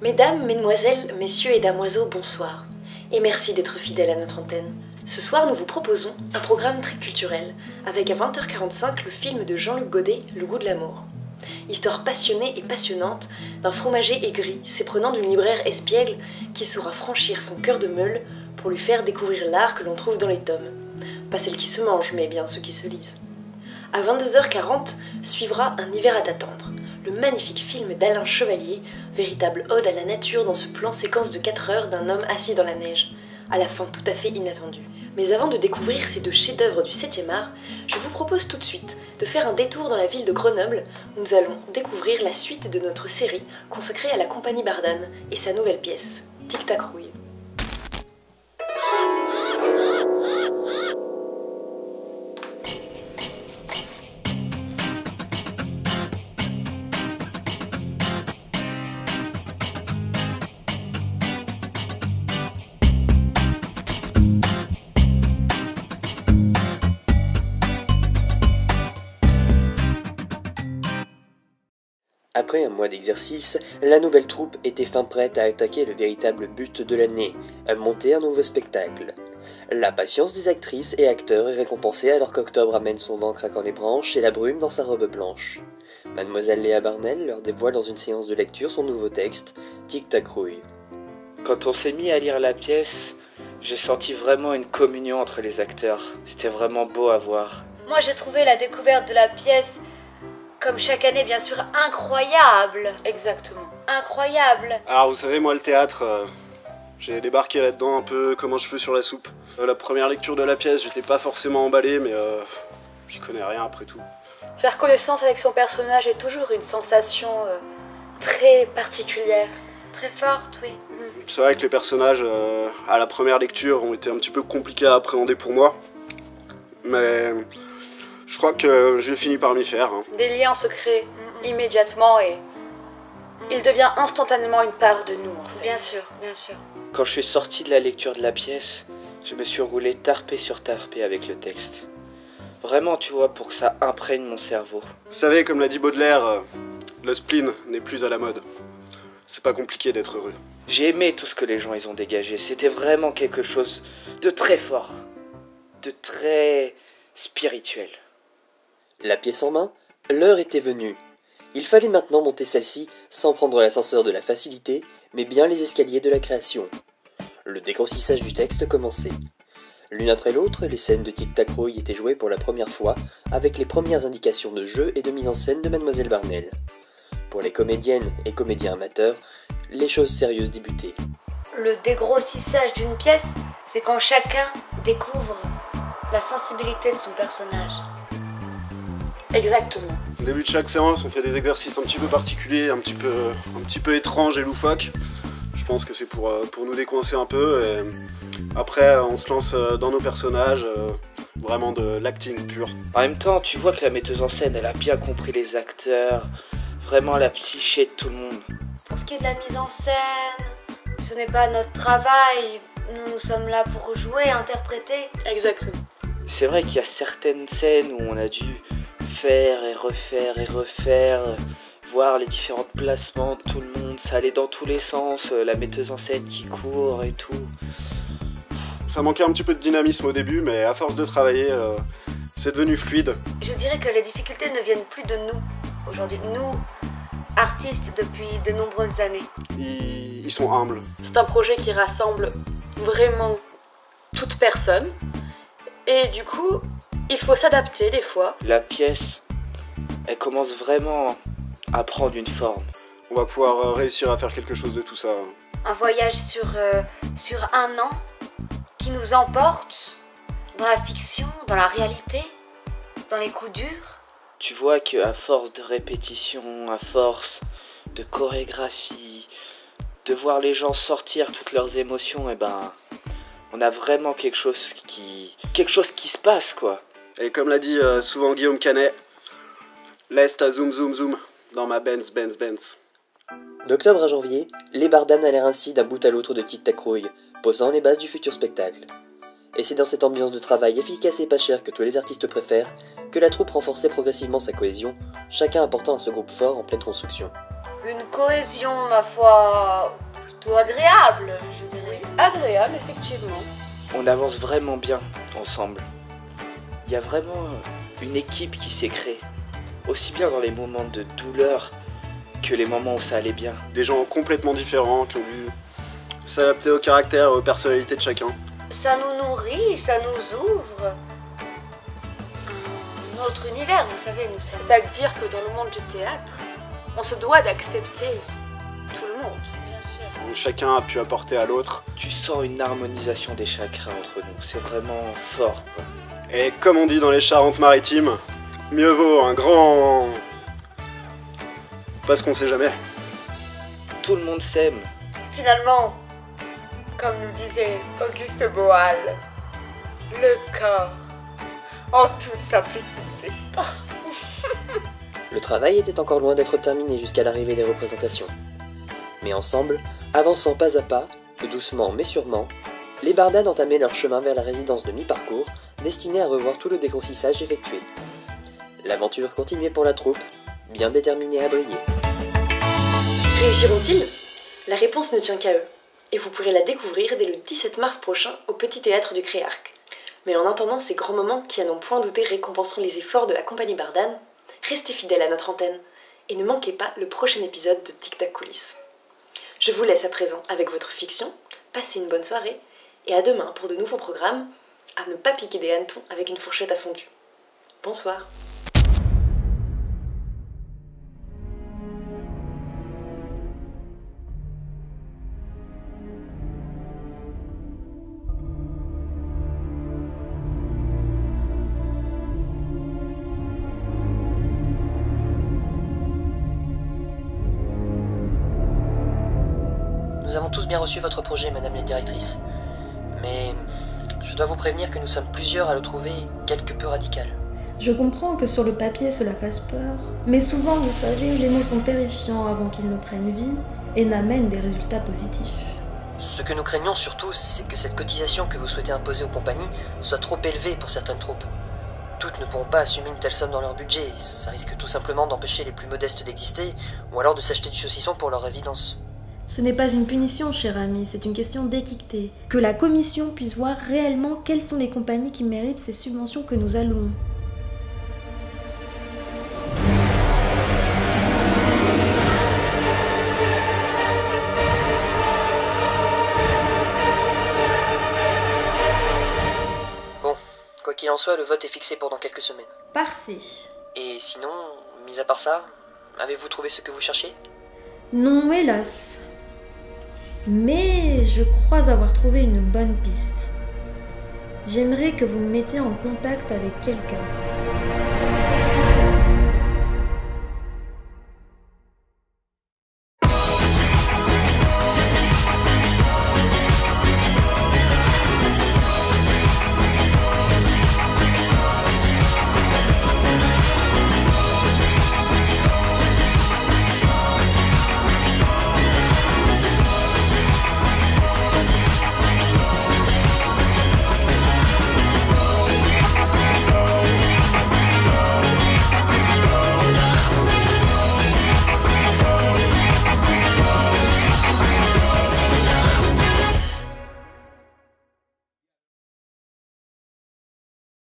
Mesdames, mesdemoiselles, messieurs et damoiseaux, bonsoir. Et merci d'être fidèles à notre antenne. Ce soir, nous vous proposons un programme très culturel, avec à 20h45 le film de Jean-Luc Godé, Le goût de l'amour. Histoire passionnée et passionnante d'un fromager aigri s'éprenant d'une libraire espiègle qui saura franchir son cœur de meule pour lui faire découvrir l'art que l'on trouve dans les tomes. Pas celles qui se mangent, mais bien ceux qui se lisent. À 22h40 suivra Un hiver à t'attendre, le magnifique film d'Alain Chevalier, véritable ode à la nature dans ce plan séquence de 4 heures d'un homme assis dans la neige, à la fin tout à fait inattendue. Mais avant de découvrir ces deux chefs-d'œuvre du 7e art, je vous propose tout de suite de faire un détour dans la ville de Grenoble où nous allons découvrir la suite de notre série consacrée à la compagnie Bardane et sa nouvelle pièce, Tic Tac Rouille. Après un mois d'exercice, la nouvelle troupe était fin prête à attaquer le véritable but de l'année, monter un nouveau spectacle. La patience des actrices et acteurs est récompensée alors qu'Octobre amène son vent craquant les branches et la brume dans sa robe blanche. Mademoiselle Léa Barnel leur dévoile dans une séance de lecture son nouveau texte, Tic Tac Rouille. Quand on s'est mis à lire la pièce, j'ai senti vraiment une communion entre les acteurs. C'était vraiment beau à voir. Moi j'ai trouvé la découverte de la pièce, comme chaque année bien sûr, incroyable. Exactement. Incroyable. Alors vous savez, moi le théâtre, j'ai débarqué là-dedans un peu comme un cheveu sur la soupe. La première lecture de la pièce, j'étais pas forcément emballé, mais j'y connais rien après tout. Faire connaissance avec son personnage est toujours une sensation très particulière. Très forte, oui. C'est vrai que les personnages, à la première lecture, ont été un petit peu compliqués à appréhender pour moi. Mais je crois que j'ai fini par m'y faire. Des liens se créent immédiatement et il devient instantanément une part de nous, en fait. Bien sûr, bien sûr. Quand je suis sorti de la lecture de la pièce, je me suis roulé tarpé sur tarpé avec le texte. Vraiment, tu vois, pour que ça imprègne mon cerveau. Vous savez, comme l'a dit Baudelaire, le spleen n'est plus à la mode. C'est pas compliqué d'être heureux. J'ai aimé tout ce que les gens ils ont dégagé. C'était vraiment quelque chose de très fort, de très spirituel. La pièce en main, l'heure était venue. Il fallait maintenant monter celle-ci sans prendre l'ascenseur de la facilité, mais bien les escaliers de la création. Le dégrossissage du texte commençait. L'une après l'autre, les scènes de Tic Tac Rouille étaient jouées pour la première fois, avec les premières indications de jeu et de mise en scène de Mademoiselle Barnel. Pour les comédiennes et comédiens amateurs, les choses sérieuses débutaient. Le dégrossissage d'une pièce, c'est quand chacun découvre la sensibilité de son personnage. Exactement. Au début de chaque séance, on fait des exercices un petit peu particuliers, un petit peu étranges et loufoques. Je pense que c'est pour nous décoincer un peu. Et après, on se lance dans nos personnages, vraiment de l'acting pur. En même temps, tu vois que la metteuse en scène, elle a bien compris les acteurs, vraiment la psyché de tout le monde. Pour ce qui est de la mise en scène, ce n'est pas notre travail. Nous sommes là pour jouer, interpréter. Exactement. C'est vrai qu'il y a certaines scènes où on a dû faire et refaire, voir les différents placements de tout le monde, ça allait dans tous les sens, la metteuse en scène qui court et tout. Ça manquait un petit peu de dynamisme au début, mais à force de travailler, c'est devenu fluide. Je dirais que les difficultés ne viennent plus de nous. Aujourd'hui, nous, artistes depuis de nombreuses années. Ils sont humbles. C'est un projet qui rassemble vraiment toute personne. Et du coup, il faut s'adapter des fois. La pièce, elle commence vraiment à prendre une forme. On va pouvoir réussir à faire quelque chose de tout ça. Un voyage sur un an qui nous emporte dans la fiction, dans la réalité, dans les coups durs. Tu vois qu'à force de répétition, à force de chorégraphie, de voir les gens sortir toutes leurs émotions, et ben, on a vraiment quelque chose qui se passe, quoi. Et comme l'a dit souvent Guillaume Canet, laisse ta zoom zoom zoom dans ma Benz. D'octobre à janvier, les Bardanes allèrent ainsi d'un bout à l'autre de Tic Tac Rouille, posant les bases du futur spectacle. Et c'est dans cette ambiance de travail efficace et pas chère que tous les artistes préfèrent que la troupe renforçait progressivement sa cohésion, chacun apportant à ce groupe fort en pleine construction. Une cohésion, ma foi, plutôt agréable, je dirais. Agréable, effectivement. On avance vraiment bien ensemble. Il y a vraiment une équipe qui s'est créée. Aussi bien dans les moments de douleur que les moments où ça allait bien. Des gens complètement différents qui ont dû s'adapter au caractère et aux personnalités de chacun. Ça nous nourrit, ça nous ouvre un autre univers, vous savez, nous sommes... C'est-à-dire que dans le monde du théâtre, on se doit d'accepter tout le monde. Bien sûr. Donc chacun a pu apporter à l'autre. Tu sens une harmonisation des chakras entre nous. C'est vraiment fort, quoi. Et comme on dit dans les Charentes-Maritimes, mieux vaut un grand... Parce qu'on sait jamais. Tout le monde s'aime. Finalement, comme nous disait Auguste Boal, le corps en toute simplicité. Le travail était encore loin d'être terminé jusqu'à l'arrivée des représentations. Mais ensemble, avançant pas à pas, doucement mais sûrement, les Bardanes entamaient leur chemin vers la résidence de mi-parcours, destinée à revoir tout le dégrossissage effectué. L'aventure continuait pour la troupe, bien déterminée à briller. Réussiront-ils? La réponse ne tient qu'à eux, et vous pourrez la découvrir dès le 17 mars prochain au Petit Théâtre du Créarc. Mais en attendant ces grands moments qui, à n'en point douter, récompenseront les efforts de la compagnie Bardane, restez fidèles à notre antenne, et ne manquez pas le prochain épisode de Tic Tac Coulisses. Je vous laisse à présent avec votre fiction, passez une bonne soirée, et à demain pour de nouveaux programmes, à ne pas piquer des hannetons avec une fourchette à fondue. Bonsoir. Nous avons tous bien reçu votre projet, madame la directrice. Mais je dois vous prévenir que nous sommes plusieurs à le trouver quelque peu radical. Je comprends que sur le papier cela fasse peur, mais souvent, vous savez, les mots sont terrifiants avant qu'ils ne prennent vie et n'amènent des résultats positifs. Ce que nous craignons surtout, c'est que cette cotisation que vous souhaitez imposer aux compagnies soit trop élevée pour certaines troupes. Toutes ne pourront pas assumer une telle somme dans leur budget, ça risque tout simplement d'empêcher les plus modestes d'exister, ou alors de s'acheter du saucisson pour leur résidence. Ce n'est pas une punition, cher ami, c'est une question d'équité. Que la commission puisse voir réellement quelles sont les compagnies qui méritent ces subventions que nous allouons. Bon, quoi qu'il en soit, le vote est fixé pour dans quelques semaines. Parfait. Et sinon, mis à part ça, avez-vous trouvé ce que vous cherchiez? Non, hélas. Mais je crois avoir trouvé une bonne piste. J'aimerais que vous me mettiez en contact avec quelqu'un.